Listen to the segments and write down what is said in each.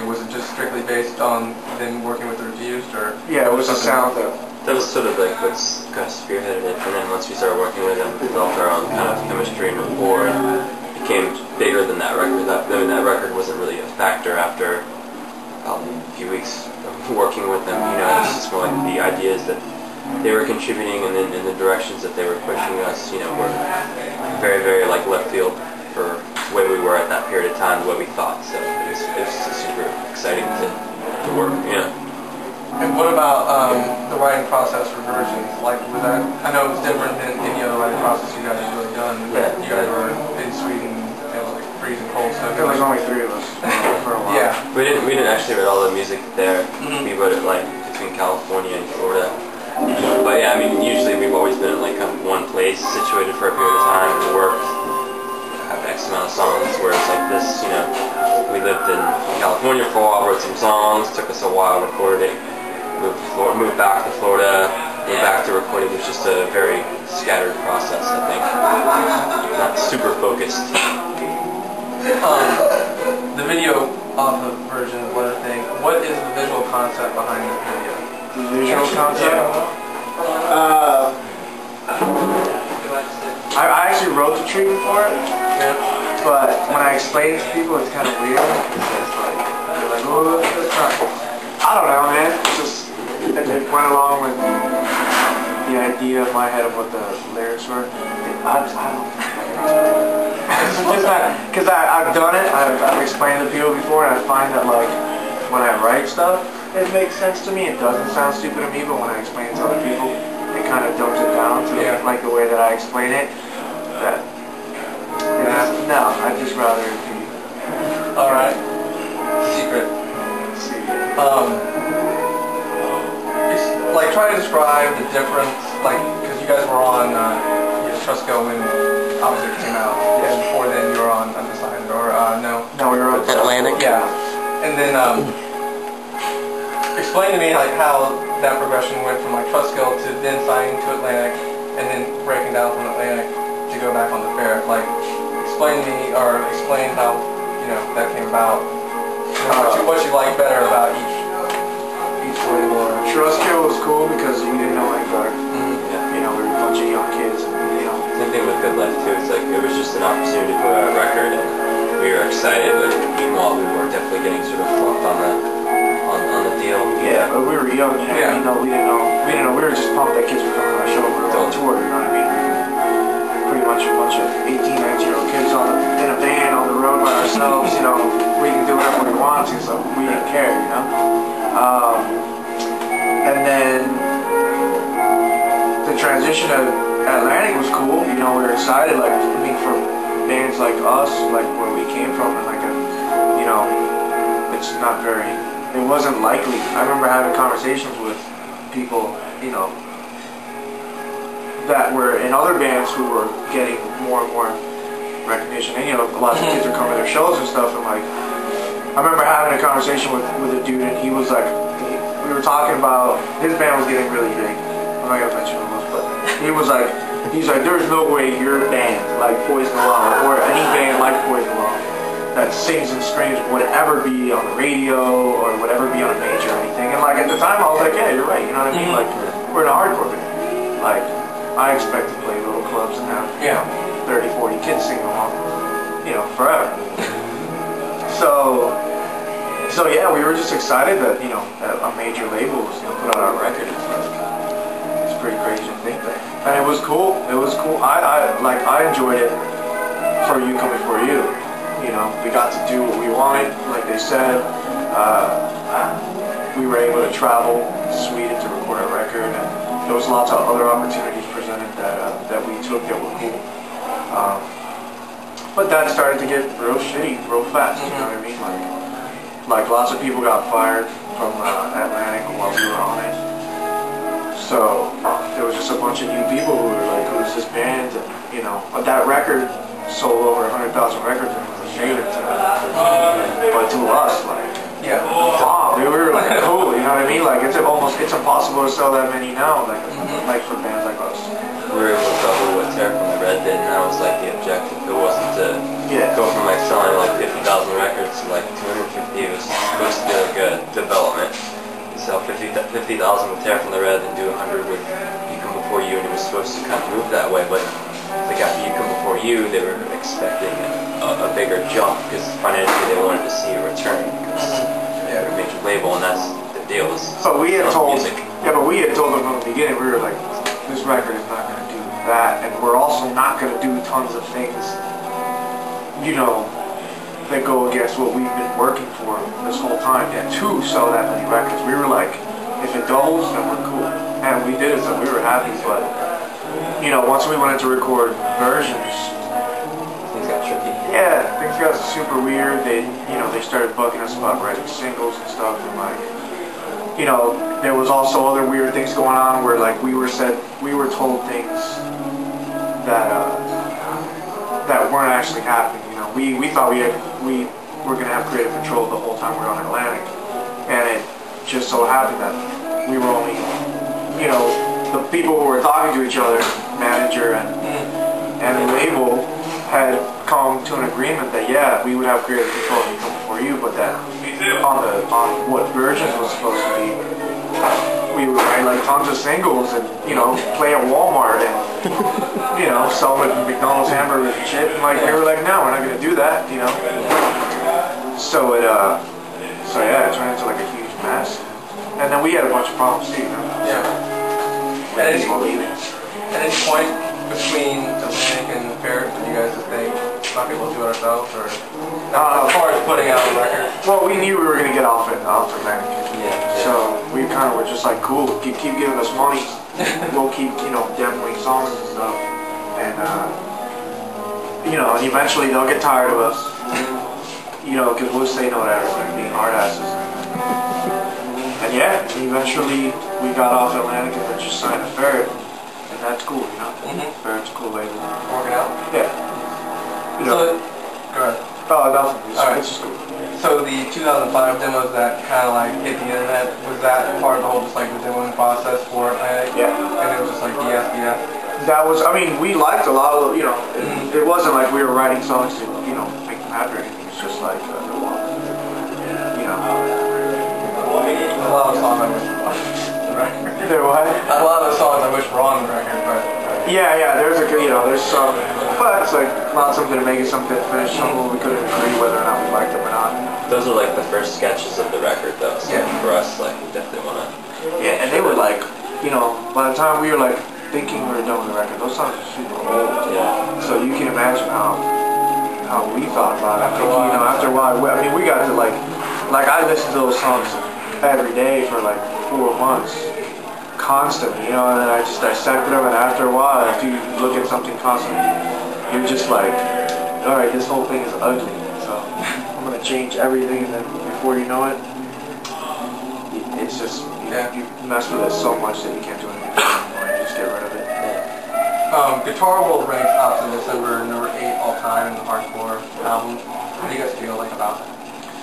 video? Was it just strictly based on them working with the reviews, or? Yeah, it was a sound that was sort of like what's kind of spearheaded it, and then once we started working with them, we developed our own kind of chemistry and rapport, and it became bigger than that record. That record wasn't really a factor after a few weeks of working with them. You know, it's just more like the ideas that they were contributing, and then in the directions that they were pushing us, you know, were very, very like left field for where we were at that period of time, what we thought. So it was super exciting to work. Yeah. And what about the writing process for versions? Like, was that? I know it was different than any other writing process you guys have really done. Yeah. You guys were in Sweden. It was like freezing cold. So there was only 3 of us for a while. Yeah. We didn't actually write all the music there. We wrote it like between California and Florida. But yeah, I mean, usually we've always been in like one place, situated for a period of time, and worked, have X amount of songs, whereas like this, you know, we lived in California for a while, wrote some songs, took us a while, recorded it, moved back to Florida, moved back to record it. It was just a very scattered process, I think. Not super focused. The video off of version of Let It Think, what is the visual concept behind the video? The visual concept? I actually wrote the treatment for it, but when I explain it to people, it's kind of weird. It's like, they're like, oh, that's not. I don't know, man. It's just, it went along with the idea in my head of what the lyrics were. I don't know. Because I've done it, I've explained it to people before, and I find that like, when I write stuff, it makes sense to me. It doesn't sound stupid to me, but when I explain it to other people, it kind of dumps it down to like the way that I explain it. That no, I'd just rather it be. All right. Secret. Like, try to describe the difference, like, because you guys were on Trusco when Opposite came out, and before then you were on Undecided, or no? No, we were on Atlantic. Yeah. And then explain to me like how that progression went from like Trusco to then signing to Atlantic, and then breaking down from Atlantic to go back on the fair. Like, explain to me, or explain how, you know, that came about. What you like better about each label. Trusco was cool because we didn't know any better. You know, we were a bunch of young kids, and you know. Same thing with Good Life too. It's like it was just an opportunity to put out a record, and we were excited, but meanwhile we were definitely getting sort of fluffed on the deal. Yeah, but we were young. Yeah. We didn't know. We were just pumped that kids were coming on our show. We were on tour. You know what I mean? Pretty much a bunch of 18, 19-year-old kids in a van on the road by ourselves. You know, we can do whatever we want to, so we didn't care. You know. And then the transition to Atlantic was cool. You know, we were excited. Like, I mean, for bands like us, like where we came from, and like you know, it's not very. It wasn't likely. I remember having conversations with people, you know, that were in other bands who were getting more and more recognition. And you know, lots of kids are coming to their shows and stuff. And like, I remember having a conversation with a dude, and he was like, we were talking about his band was getting really big. I'm not gonna mention who it was, but he's like, there's no way your band like Poison Love or any band like Poison Love that sings and screams would ever be on the radio or would ever be on a major or anything. And like at the time, I was like, yeah, you're right. You know what I mean? Like, we're in a hardcore band. Like, I expect to play little clubs and have 30, 40 kids singing along, you know, forever. So yeah, we were just excited that, you know, that a major label was going to put out our record. It's pretty crazy to think that. And it was cool. It was cool. I enjoyed it for you coming for you. You know, we got to do what we wanted, like they said. We were able to travel to Sweden to record our record, and there was lots of other opportunities presented that we took that were cool. But that started to get real shitty real fast. You know what I mean? Like lots of people got fired from Atlantic while we were on it. So there was just a bunch of new people who were like, who's this band? And, you know, but that record sold over 100,000 records and was a shame to them. But to us, like, wow, we were like, cool, you know what I mean? Like, it's impossible to sell that many now, like for bands like us. We were able to double what Terra from the Red did, and that was like the objective. It wasn't to go from like selling like 50,000 records to like 250. It was rather than do 100 with You Come Before You, and it was supposed to kind of move that way, but like after You Come Before You, they were expecting a bigger jump because financially they wanted to see a return because they're a major label, and that's the deal. But we had told, music. yeah, but we had told them from the beginning, we were like, this record is not going to do that, and we're also not going to do tons of things, you know, that go against what we've been working for this whole time to sell that many records. We were like, if it doubles, then we're cool. And we did it, so we were happy, but, you know, once we went to record versions, Things got tricky. yeah, things got super weird. They, you know, they started bugging us about writing singles and stuff, and like, you know, there was also other weird things going on where like we were told things that that weren't actually happening. You know, we thought we were gonna have creative control the whole time we were on Atlantic, and it just so happened that we were only, you know, the people who were talking to each other, manager and the label, had come to an agreement that yeah, we would have creative control of You Come Before You, but that on what versions was supposed to be, we would write like tons of singles and, you know, play at Walmart and, you know, sell like McDonald's hamburgers and shit. And like we were like, no, we're not gonna do that, you know. So yeah, it turned into like a huge mess. And then we had a bunch of problems too, you know. Yeah. At any point between Atlantic and Ferret, did you guys just think, fuck it, we'll do it ourselves, or as far as putting out a record? Well, we knew we were gonna get off Atlantic. Yeah. So we kind of were just like, cool, keep giving us money. We'll keep, you know, demoing songs and stuff. And, you know, and eventually they'll get tired of us. You know, because we'll say no to everything, being hard asses. And yeah, eventually we got off Atlantic and then just signed a Ferret. And that's cool, you know? Ferret's a cool label. Working out? Yeah. You know. So, go ahead. Oh, nothing. Alright. It's just cool. So the 2005 demos that kind of like hit the internet, was that part of the whole just like the demoing process for Atlantic? Yeah. And it was just like yes. That was, I mean, we liked a lot of, you know, it wasn't like we were writing songs to, you know, make them happy or anything. It's just like, you know. A lot of songs I wish were on the record. There what? A lot of the songs I wish were on the record, but... Yeah, there's a good, you know, there's some, but it's like not something to make it, something to finish, something we couldn't agree whether or not we liked them or not. Those are like the first sketches of the record, though. So yeah. For us, like, we definitely want to. Yeah, and they were like, you know, by the time we were like thinking we were done with the record, those songs were super old. Yeah. So you can imagine how we thought about it. You know, after a while, I mean, we got to like I listened to those songs every day for like 4 months. Constantly, you know, and then I just dissected them, and after a while, after you look at something constantly, you're just like, alright, this whole thing is ugly, so I'm gonna change everything, and then before you know it, it's just, you mess with it so much that you can't do anything anymore, you just get rid of it. Guitar World ranks Optimism number 8 all time in the hardcore album. How do you guys feel like about that?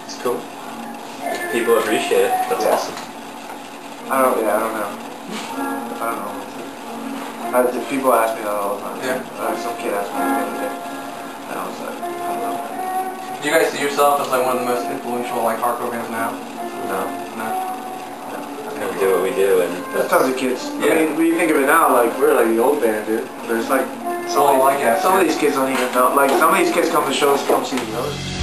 It's cool. People appreciate it. That's awesome. I don't know. People ask me that all the time. Yeah. Some kid asked me the other day, and I was like, I don't know. Do you guys see yourself as like one of the most influential like hardcore bands now? No. We do what we do, and There's tons of kids. Yeah. I mean, when you think of it now, like we're like the old band, dude. There's like some of these kids don't even know. Like some of these kids come to shows, come see the others.